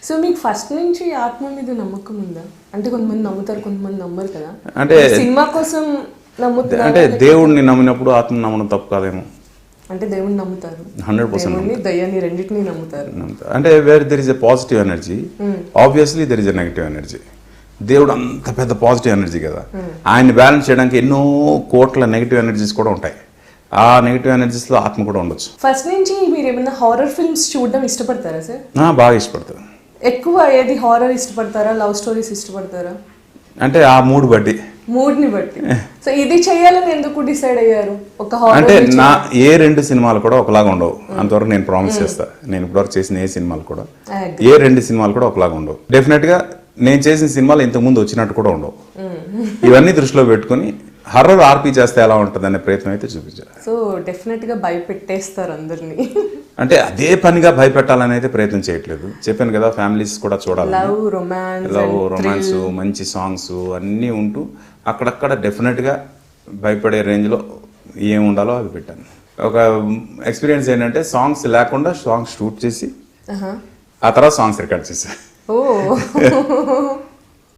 So మీకు first నుంచి ఆత్మ మీద నమ్మకం ఉందా? అంటే కొంతమంది నమ్ముతారు, కొంతమంది నమ్మరు కదా. అంటే సినిమా కోసం నమ్ముతారు, అంటే దేవుడిని నమ్మినప్పుడు ఆత్మ నమ్మడం తప్పు కాదేమో. అంటే దేవుడిని నమ్ముతారు, 100% దయ్యాన్ని రెండింటినీ నమ్ముతారు. అంటే where there is a positive energy, obviously there is a negative energy. దేవుడు అంత పెద్ద పాజిటివ్ ఎనర్జీ కదా, ఆయన్ని బ్యాలెన్స్ చేయడానికి ఎన్నో కోట్ల నెగిటివ్ ఎనర్జీస్ కూడా ఉంటాయి. ఆ నెగిటివ్ ఎనర్జీస్ లో ఆత్మ కూడా ఉండొచ్చు. ఫస్ట్ నుంచి మీరు ఏమైనా హారర్ ఫిల్మ్స్ చూడడం ఇష్టపడతారా సార్? బాగా ఇష్టపడతాను. ఎక్కువ ఏది, హారర్ ఇష్టపడతారా, లవ్ స్టోరీస్ ఇష్టపడతారా? అంటే ఆ మూడ్ బట్టి, మూడ్ని బట్టి. సో ఇది చేయాలని ఎందుకు డిసైడ్ అయ్యారు? ఒక అంటే నా ఏ 2 సినిమాలు కూడా ఒకలాగా ఉండవు, అంతవరకు నేను ప్రామిస్ చేస్తా. నేను ఇప్పటివరకు చేసిన ఏ సినిమాలు కూడా, ఏ 2 సినిమాలు కూడా ఒకలాగా ఉండవు. డెఫినెట్ గా నేను చేసిన సినిమాలు ఇంతకుముందు వచ్చినట్టు కూడా ఉండవు. ఇవన్నీ దృష్టిలో పెట్టుకుని హర్రర్ ఆర్పీ చేస్తే ఎలా ఉంటుంది అనే ప్రయత్నం అయితే చూపించారు. సో డెఫినెట్ గా భయపెట్టేస్తారు అందరినీ. అంటే అదే పనిగా భయపెట్టాలని అయితే ప్రయత్నం చేయట్లేదు. చెప్పాను కదా, ఫ్యామిలీస్ కూడా చూడాలి. లవ్, రొమాన్స్, మంచి సాంగ్స్ అన్నీ ఉంటూ అక్కడక్కడ డెఫినెట్గా భయపడే రేంజ్లో ఏం ఉండాలో అవి పెట్టాను. ఒక ఎక్స్పీరియన్స్ ఏంటంటే, సాంగ్స్ లేకుండా సాంగ్స్ షూట్ చేసి ఆ తర్వాత సాంగ్స్ రికార్డ్ చేశాను. ఓ